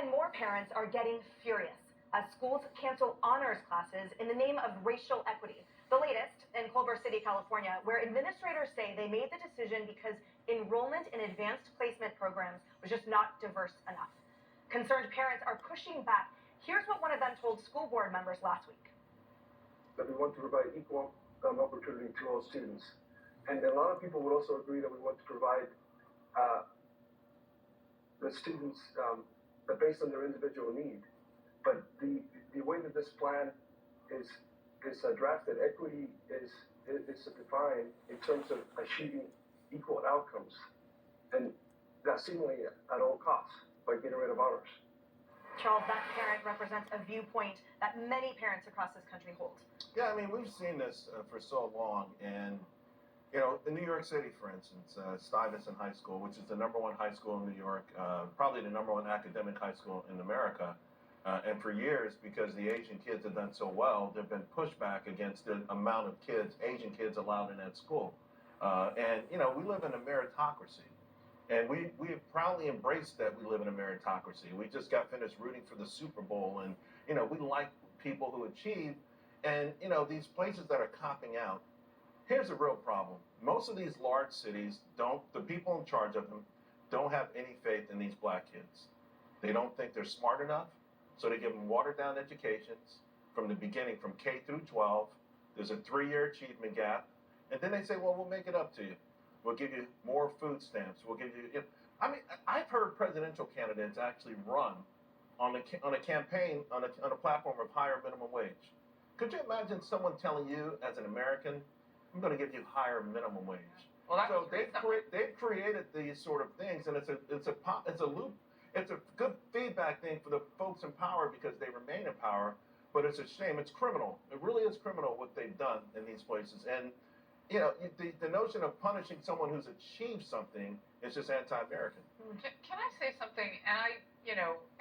And more parents are getting furious as schools cancel honors classes in the name of racial equity. The latest in Culver City, California, where administrators say they made the decision because enrollment in advanced placement programs was just not diverse enough. Concerned parents are pushing back. Here's what one of them told school board members last week. That we want to provide equal opportunity to all students. And a lot of people would also agree that we want to provide the students based on their individual need. But the way that this plan is drafted, equity is defined in terms of achieving equal outcomes, and that's seemingly at all costs by getting rid of honors. Charles, that parent represents a viewpoint that many parents across this country hold. Yeah, I mean, we've seen this for so long, and you know, in New York City, for instance, Stuyvesant High School, which is the #1 high school in New York, probably the #1 academic high school in America. And for years, because the Asian kids have done so well, there have been pushback against the amount of kids, Asian kids, allowed in that school. And, you know, we live in a meritocracy. And we have proudly embraced that we live in a meritocracy. We just got finished rooting for the Super Bowl. And, you know, we like people who achieve. And, you know, these places that are copping out, here's a real problem. Most of these large cities the people in charge of them don't have any faith in these black kids. They don't think they're smart enough. So they give them watered down educations from the beginning, from K through 12. There's a 3-year achievement gap. And then they say, well, we'll make it up to you. We'll give you more food stamps. We'll give you, I mean, I've heard presidential candidates actually run on a campaign, on a platform of higher minimum wage. Could you imagine someone telling you as an American, I'm going to give you higher minimum wage? Well, so they've created these sort of things, and it's a loop. It's a good feedback thing for the folks in power because they remain in power, but it's a shame. It's criminal. It really is criminal what they've done in these places. And, you know, the notion of punishing someone who's achieved something is just anti-American. Can I say something? And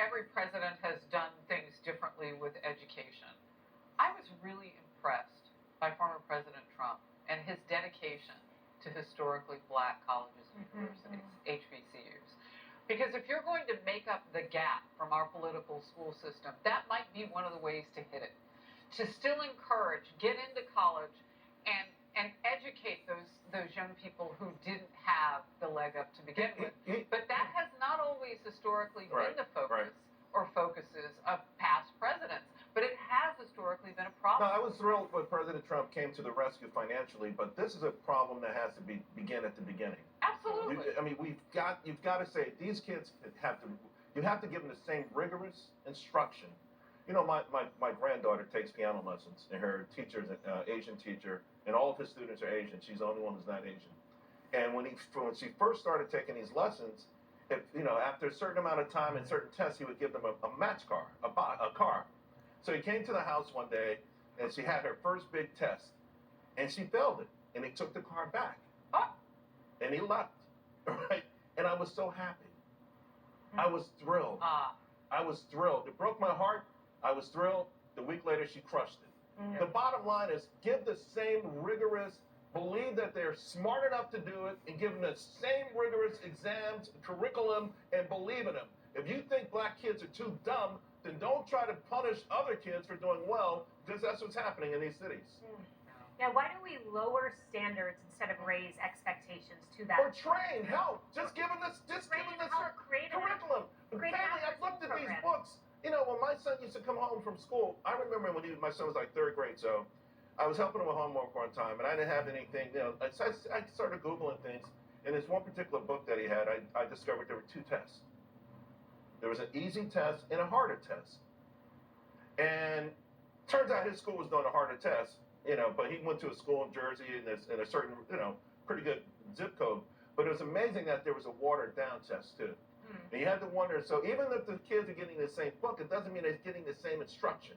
every president has done things differently with education. I was really impressed by former President Trump and his dedication to historically black colleges and universities, HBCUs. Because if you're going to make up the gap from our political school system, that might be one of the ways to hit it. To still encourage, get into college, and educate those young people who didn't have the leg up to begin with. But that has not always historically been the focus or focuses of past presidents. But it has historically been a problem. No, I was thrilled when President Trump came to the rescue financially, but this is a problem that has to begin at the beginning. Absolutely. You've got to say these kids you have to give them the same rigorous instruction. You know, my granddaughter takes piano lessons, and her teacher is an Asian teacher, and all of his students are Asian. She's the only one who's not Asian. And when she first started taking these lessons, after a certain amount of time and certain tests, he would give them a match car, a car. So he came to the house one day, and she had her first big test, and she failed it, and he took the car back, and he left, right? And I was so happy. I was thrilled. I was thrilled. It broke my heart. I was thrilled. The week later, she crushed it. The bottom line is give the same rigorous, believe that they're smart enough to do it, and give them the same rigorous exams, curriculum, and believe in them. If you think black kids are too dumb, then don't try to punish other kids for doing well, because that's what's happening in these cities. Now, why don't we lower standards instead of raise expectations to that? Or train, help. Just give them this curriculum. Family, I've looked at these books. You know, when my son used to come home from school, I remember when my son was like 3rd grade, so I was helping him with homework one time, and I didn't have anything, I started Googling things, and there's one particular book that he had, I discovered there were 2 tests. There was an easy test and a harder test. And turns out his school was doing a harder test, but he went to a school in Jersey in a certain, pretty good zip code. But it was amazing that there was a watered down test too. And you had to wonder, so even if the kids are getting the same book, it doesn't mean they're getting the same instruction.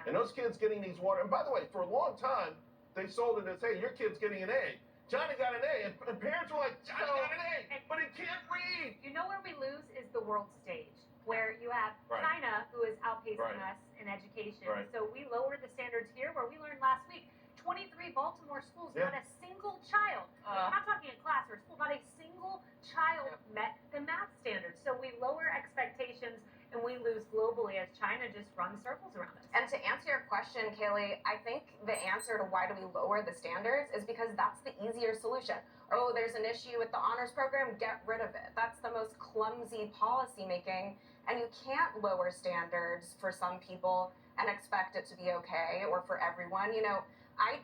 And those kids getting these and by the way, for a long time, they sold it as, hey, your kid's getting an A. Johnny got an A, and parents were like, Johnny got an A, but he can't read. You know where we lose is the world stage, where you have China, who is outpacing us in education. So we lowered the standards here, where we learned last week, 23 Baltimore schools, not a single child, I'm not talking a class or a school, not a single child met the math standards. So we lower expectations, and we we lose globally as China just runs circles around us. And to answer your question, Kaylee, I think the answer to why do we lower the standards is because that's the easier solution. Oh, there's an issue with the honors program, get rid of it. That's the most clumsy policy making, and you can't lower standards for some people and expect it to be okay, or for everyone. You know, I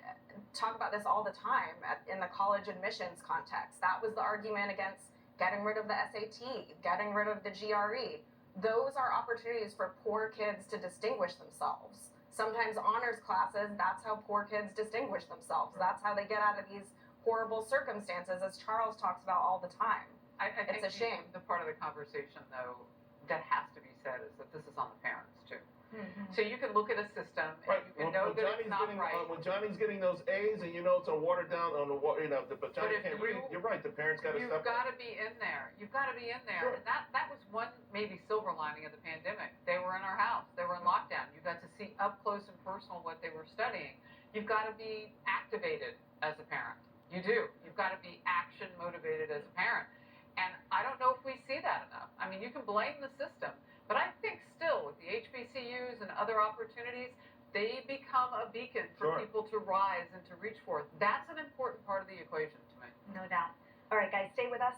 talk about this all the time in the college admissions context. That was the argument against getting rid of the SAT, getting rid of the GRE. Those are opportunities for poor kids to distinguish themselves. Sometimes honors classes, that's how poor kids distinguish themselves. That's how they get out of these horrible circumstances, as Charles talks about all the time. I think It's a shame. The part of the conversation, though, that has to be said is that this is on the parents, too. Mm-hmm. So you can look at a system and Right. you can know that it's not right. When Johnny's getting those A's and you know it's a watered down on the but Johnny can't read. You're right. The parents got to You've step got up. to be in there. You've got to be in there. Sure. And that was one maybe silver lining of the pandemic. They were in our house. They were in lockdown. You got to see up close and personal what they were studying. You've got to be activated as a parent. You do. You've got to be action motivated as a parent. And I don't know if we see that enough. I mean, you can blame the system, but I think still with the HBCUs and other opportunities, they become a beacon for Sure. people to rise and to reach for. That's an important part of the equation to me. No doubt. All right, guys, stay with us.